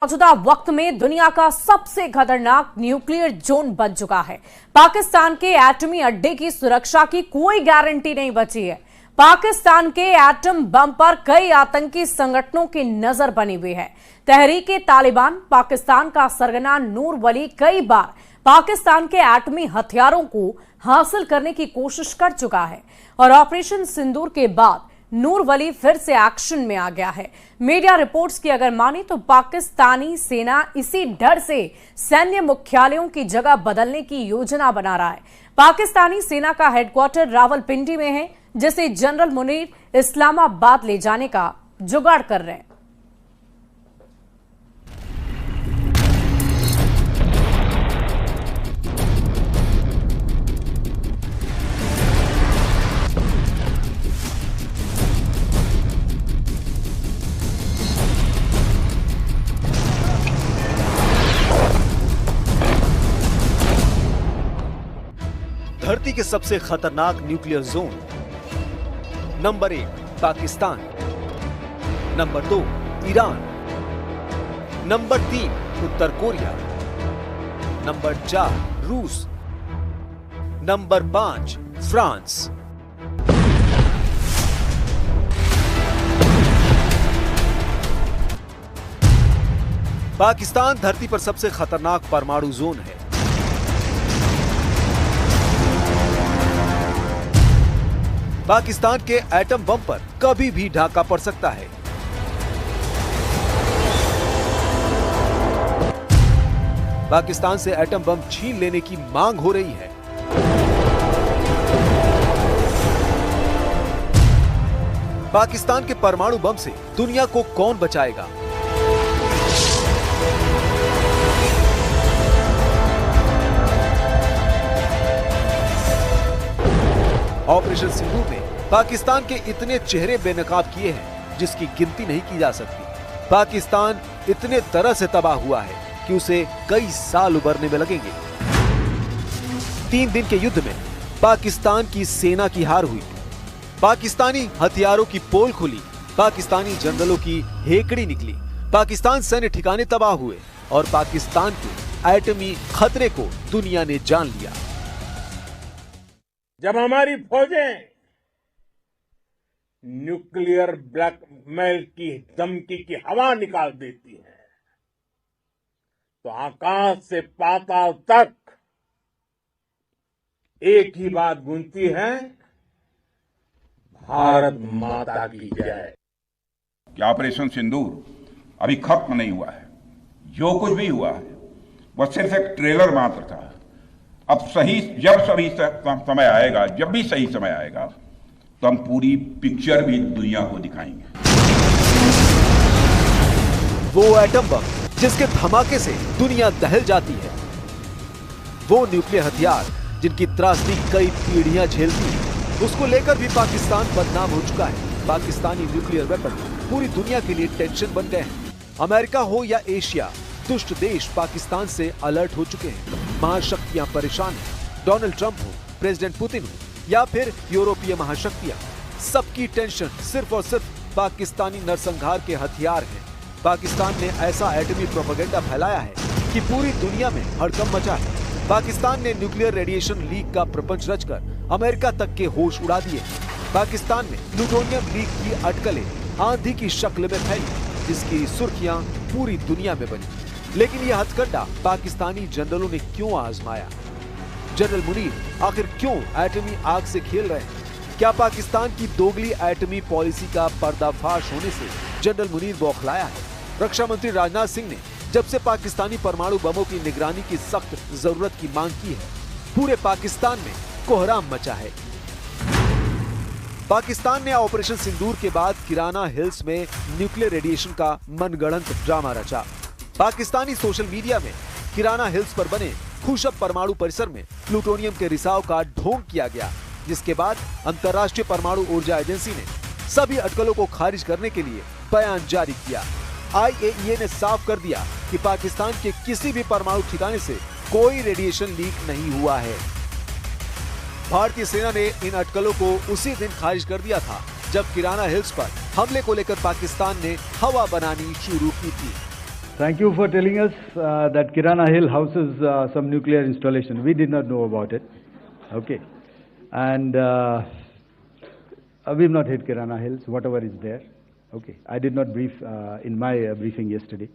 मौजूदा वक्त में दुनिया का सबसे खतरनाक न्यूक्लियर जोन बन चुका है। पाकिस्तान के एटमी अड्डे की सुरक्षा की कोई गारंटी नहीं बची है। पाकिस्तान के एटम बम पर कई आतंकी संगठनों की नजर बनी हुई है। तहरीके तालिबान पाकिस्तान का सरगना नूर वली कई बार पाकिस्तान के एटमी हथियारों को हासिल करने की कोशिश कर चुका है और ऑपरेशन सिंदूर के बाद नूर वली फिर से एक्शन में आ गया है। मीडिया रिपोर्ट्स की अगर माने तो पाकिस्तानी सेना इसी डर से सैन्य मुख्यालयों की जगह बदलने की योजना बना रहा है। पाकिस्तानी सेना का हेडक्वार्टर रावलपिंडी में है, जिसे जनरल मुनीर इस्लामाबाद ले जाने का जुगाड़ कर रहे हैं। धरती के सबसे खतरनाक nuclear zone. Number 1 Pakistan, number 2 Iran, number 3 उत्तर कोरिया, नंबर 4 रूस, नंबर 5 फ्रांस। पाकिस्तान धरती पर सबसे खतरनाक परमाणु जोन है। पाकिस्तान के एटम बम पर कभी भी ढाका पड़ सकता है। पाकिस्तान से एटम बम छीन लेने की मांग हो रही है। पाकिस्तान के परमाणु बम से दुनिया को कौन बचाएगा? ऑपरेशन सिंदूर ने पाकिस्तान के इतने चेहरे बेनकाब किए हैं जिसकी गिनती नहीं की जा सकती। पाकिस्तान इतने तरह से तबाह हुआ है कि उसे कई साल उबरने में लगेंगे। 3 दिन के युद्ध में पाकिस्तान की सेना की हार हुई, पाकिस्तानी हथियारों की पोल खुली, पाकिस्तानी जनरलों की हेकड़ी निकली, पाकिस्तान सैन्य ठिकाने तबाह हुए और पाकिस्तान के एटमी खतरे को दुनिया ने जान लिया। जब हमारी फौजें न्यूक्लियर ब्लैकमेल की धमकी की हवा निकाल देती हैं, तो आकाश से पाताल तक एक ही बात गूंजती है, भारत माता की जय। कि ऑपरेशन सिंदूर अभी खत्म नहीं हुआ है। जो कुछ भी हुआ है वह सिर्फ एक ट्रेलर मात्र था। अब जब समय आएगा, जब भी सही समय आएगा, तो हम पूरी पिक्चर भी दुनिया को दिखाएंगे। वो एटम बम जिसके धमाके से दुनिया दहल जाती है, वो न्यूक्लियर हथियार जिनकी त्रासदी कई पीढ़ियां झेलती है, उसको लेकर भी पाकिस्तान बदनाम हो चुका है। पाकिस्तानी न्यूक्लियर वेपन पूरी दुनिया के लिए टेंशन बन गए हैं। अमेरिका हो या एशिया, दुष्ट देश पाकिस्तान से अलर्ट हो चुके हैं। महाशक्तियां परेशान हैं। डोनाल्ड ट्रंप हो, प्रेसिडेंट पुतिन हो या फिर यूरोपीय महाशक्तियां, सबकी टेंशन सिर्फ और सिर्फ पाकिस्तानी नरसंहार के हथियार हैं। पाकिस्तान ने ऐसा एटमी प्रोपेगेंडा फैलाया है कि पूरी दुनिया में हड़कंप मचा है। पाकिस्तान ने न्यूक्लियर रेडिएशन लीक का प्रपंच रचकर अमेरिका तक के होश उड़ा दिए। पाकिस्तान में प्लूटोनियम लीक की अटकलें आंधी की शक्ल में फैली, जिसकी सुर्खियां पूरी दुनिया में बनी। लेकिन यह हथकंडा पाकिस्तानी जनरलों ने क्यों आजमाया? जनरल मुनीर आखिर क्यों एटमी आग से खेल रहे हैं? क्या पाकिस्तान की दोगली एटमी पॉलिसी का पर्दाफाश होने से जनरल मुनीर बौखलाया है? रक्षा मंत्री राजनाथ सिंह ने जब से पाकिस्तानी परमाणु बमों की निगरानी की सख्त जरूरत की मांग की है, पूरे पाकिस्तान में कोहराम मचा है। पाकिस्तान ने ऑपरेशन सिंदूर के बाद किराना हिल्स में न्यूक्लियर रेडिएशन का मनगढ़ंत ड्रामा रचा। पाकिस्तानी सोशल मीडिया में किराना हिल्स पर बने खुशब परमाणु परिसर में प्लूटोनियम के रिसाव का ढोंग किया गया, जिसके बाद अंतर्राष्ट्रीय परमाणु ऊर्जा एजेंसी ने सभी अटकलों को खारिज करने के लिए बयान जारी किया। IAEA ने साफ कर दिया कि पाकिस्तान के किसी भी परमाणु ठिकाने से कोई रेडिएशन लीक नहीं हुआ है। भारतीय सेना ने इन अटकलों को उसी दिन खारिज कर दिया था जब किराना हिल्स पर हमले को लेकर पाकिस्तान ने हवा बनानी शुरू की थी। Thank you for telling us that Kirana Hill houses some nuclear installation. We did not know about it. Okay. And we've not hit Kirana Hills, whatever is there. Okay. I did not brief in my briefing yesterday.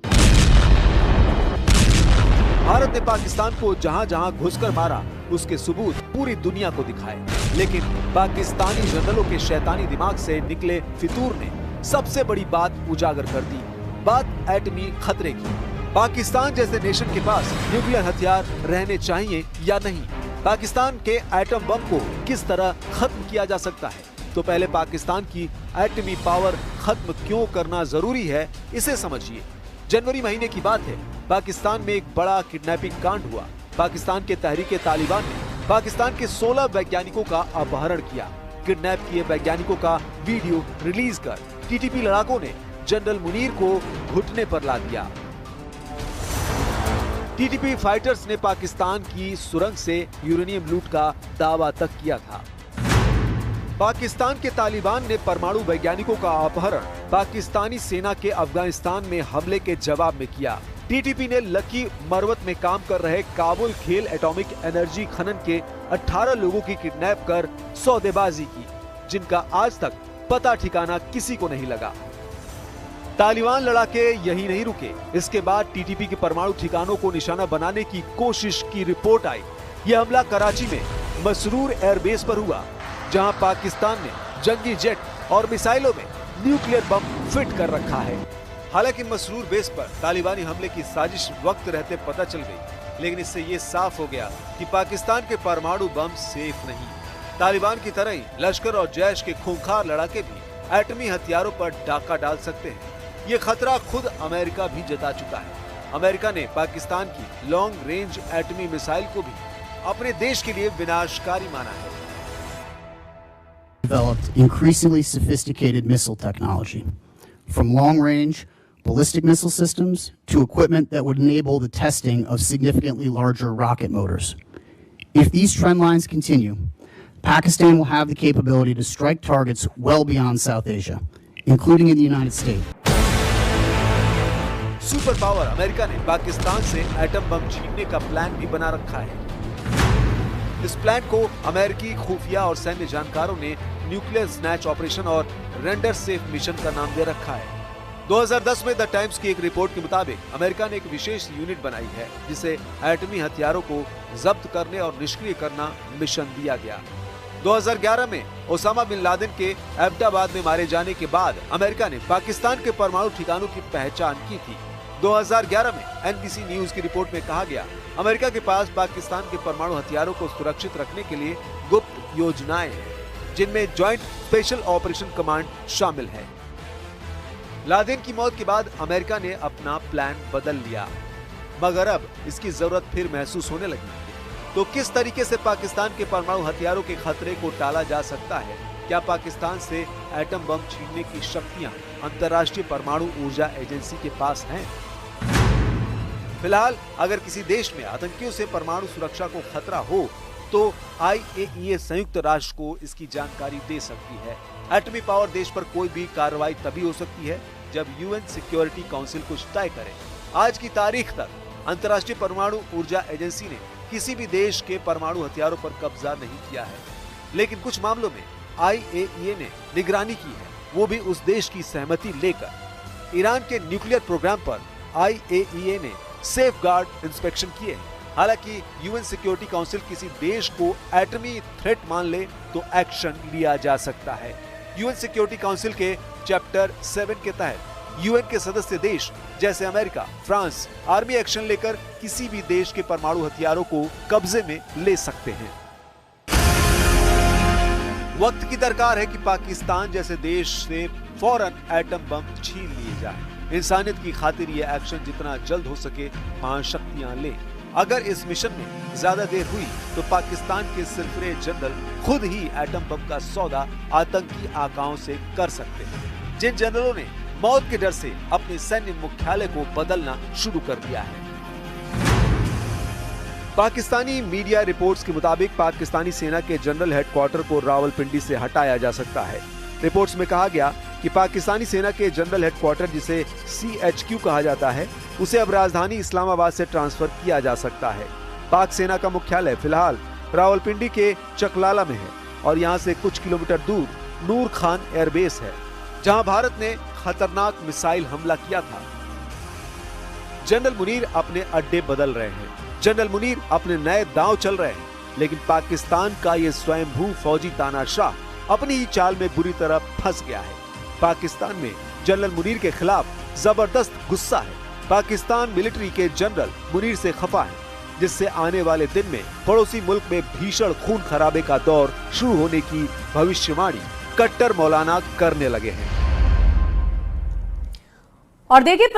Bharat ने पाकिस्तान को जहां जहां घुसकर मारा उसके सबूत पूरी दुनिया को दिखाए, लेकिन पाकिस्तानी जनरलों के शैतानी दिमाग से निकले फितूर ने सबसे बड़ी बात उजागर कर दी, बात एटमी खतरे की। पाकिस्तान जैसे नेशन के पास न्यूक्लियर हथियार रहने चाहिए या नहीं, पाकिस्तान के एटम बम को किस तरह खत्म किया जा सकता है, तो पहले पाकिस्तान की एटमी पावर खत्म क्यों करना जरूरी है, इसे समझिए। जनवरी महीने की बात है, पाकिस्तान में एक बड़ा किडनैपिंग कांड हुआ। पाकिस्तान के तहरीके तालिबान ने पाकिस्तान के 16 वैज्ञानिकों का अपहरण किया। किडनैप किए वैज्ञानिकों का वीडियो रिलीज कर टीटीपी लड़ाकों ने जनरल मुनीर को घुटने पर ला दिया। टीटीपी फाइटर्स ने पाकिस्तान की सुरंग से यूरेनियम लूट का दावा तक किया था। पाकिस्तान के तालिबान ने परमाणु वैज्ञानिकों का अपहरण पाकिस्तानी सेना के अफगानिस्तान में हमले के जवाब में किया। टीटीपी ने लकी मरवत में काम कर रहे काबुल खेल एटॉमिक एनर्जी खनन के 18 लोगों की किडनैप कर सौदेबाजी की, जिनका आज तक पता ठिकाना किसी को नहीं लगा। तालिबान लड़ाके यही नहीं रुके, इसके बाद टीटीपी के परमाणु ठिकानों को निशाना बनाने की कोशिश की रिपोर्ट आई। यह हमला कराची में मसरूर एयरबेस पर हुआ, जहां पाकिस्तान ने जंगी जेट और मिसाइलों में न्यूक्लियर बम फिट कर रखा है। हालांकि मसरूर बेस पर तालिबानी हमले की साजिश वक्त रहते पता चल गई, लेकिन इससे ये साफ हो गया कि पाकिस्तान के परमाणु बम सेफ नहीं। तालिबान की तरह ही लश्कर और जैश के खूंखार लड़ाके भी एटमी हथियारों पर डाका डाल सकते हैं। ये खतरा खुद अमेरिका भी जता चुका है। अमेरिका ने पाकिस्तान की लॉन्ग रेंज एटमी मिसाइल को भी अपने देश के लिए विनाशकारी माना है। Developed increasingly sophisticated missile technology, from long-range ballistic missile systems to equipment that would enable the testing of significantly larger rocket motors. If these trend lines continue, Pakistan will have the capability to strike targets well beyond South Asia, including in the United States. Super power America ने पाकिस्तान से atom bomb छीनने का plan भी बना रखा है। इस plan को अमेरिकी खुफिया और सैन्य जानकारों ने न्यूक्लियर स्नैच ऑपरेशन और रेंडर सेफ मिशन का नाम दे रखा है। 2010 में द टाइम्स की एक रिपोर्ट के मुताबिक अमेरिका ने एक विशेष यूनिट बनाई है, जिसे एटमी हथियारों को जब्त करने और निष्क्रिय करना मिशन दिया गया। 2011 में ओसामा बिन लादेन के एबटाबाद में मारे जाने के बाद अमेरिका ने पाकिस्तान के परमाणु ठिकानों की पहचान की थी। 2011 में एनबीसी न्यूज की रिपोर्ट में कहा गया, अमेरिका के पास पाकिस्तान के परमाणु हथियारों को सुरक्षित रखने के लिए गुप्त योजनाएं हैं, जिनमें ज्वाइंट स्पेशल ऑपरेशन कमांड शामिल है। लादेन की मौत के बाद अमेरिका ने अपना प्लान बदल लिया, मगर अब इसकी जरूरत फिर महसूस होने लगी। तो किस तरीके से पाकिस्तान के परमाणु हथियारों के खतरे को टाला जा सकता है? क्या पाकिस्तान से एटम बम छीनने की शक्तियां अंतर्राष्ट्रीय परमाणु ऊर्जा एजेंसी के पास हैं? फिलहाल अगर किसी देश में आतंकियों से परमाणु सुरक्षा को खतरा हो तो IAEA संयुक्त राष्ट्र को इसकी जानकारी दे सकती है। एटमी पावर देश पर कोई भी कार्रवाई तभी हो सकती है जब UN सिक्योरिटी काउंसिल कुछ तय करे। आज की तारीख तक अंतर्राष्ट्रीय परमाणु ऊर्जा एजेंसी ने किसी भी देश के परमाणु हथियारों पर कब्जा नहीं किया है, लेकिन कुछ मामलों में IAEA ने निगरानी की है, वो भी उस देश की सहमति लेकर। ईरान के न्यूक्लियर प्रोग्राम पर IAEA ने सेफगार्ड इंस्पेक्शन किए हैं। हालांकि UN सिक्योरिटी काउंसिल किसी देश को एटमी थ्रेट मान ले तो एक्शन लिया जा सकता है। UN सिक्योरिटी काउंसिल के चैप्टर 7 के तहत UN के सदस्य देश जैसे अमेरिका, फ्रांस आर्मी एक्शन लेकर किसी भी देश के परमाणु हथियारों को कब्जे में ले सकते हैं। वक्त की दरकार है कि पाकिस्तान जैसे देश से फौरन एटम बम छीन लिए जाए। इंसानियत की खातिर यह एक्शन जितना जल्द हो सके महाशक्तियां ले। अगर इस मिशन में ज्यादा देर हुई तो पाकिस्तान के सरफरे जनरल खुद ही एटम बम का सौदा आतंकी आकाओं से कर सकते हैं, जिन जनरलों ने मौत के डर से अपने सैन्य मुख्यालय को बदलना शुरू कर दिया है। पाकिस्तानी मीडिया रिपोर्ट्स के मुताबिक पाकिस्तानी सेना के जनरल हेडक्वार्टर को रावलपिंडी से हटाया जा सकता है। रिपोर्ट्स में कहा गया कि पाकिस्तानी सेना के जनरल हेडक्वार्टर, जिसे CHQ कहा जाता है, उसे अब राजधानी इस्लामाबाद से ट्रांसफर किया जा सकता है। पाक सेना का मुख्यालय फिलहाल रावलपिंडी के चकलाला में है और यहाँ से कुछ किलोमीटर दूर नूर खान एयरबेस है, जहाँ भारत ने खतरनाक मिसाइल हमला किया था। जनरल मुनीर अपने अड्डे बदल रहे हैं, जनरल मुनीर अपने नए दांव चल रहे हैं, लेकिन पाकिस्तान का ये स्वयंभू फौजी तानाशाह अपनी ही चाल में बुरी तरह फंस गया है। पाकिस्तान में जनरल मुनीर के खिलाफ जबरदस्त गुस्सा है। पाकिस्तान मिलिट्री के जनरल मुनीर से खफा है, जिससे आने वाले दिन में पड़ोसी मुल्क में भीषण खून खराबे का दौर शुरू होने की भविष्यवाणी कट्टर मौलाना करने लगे हैं। और देखिए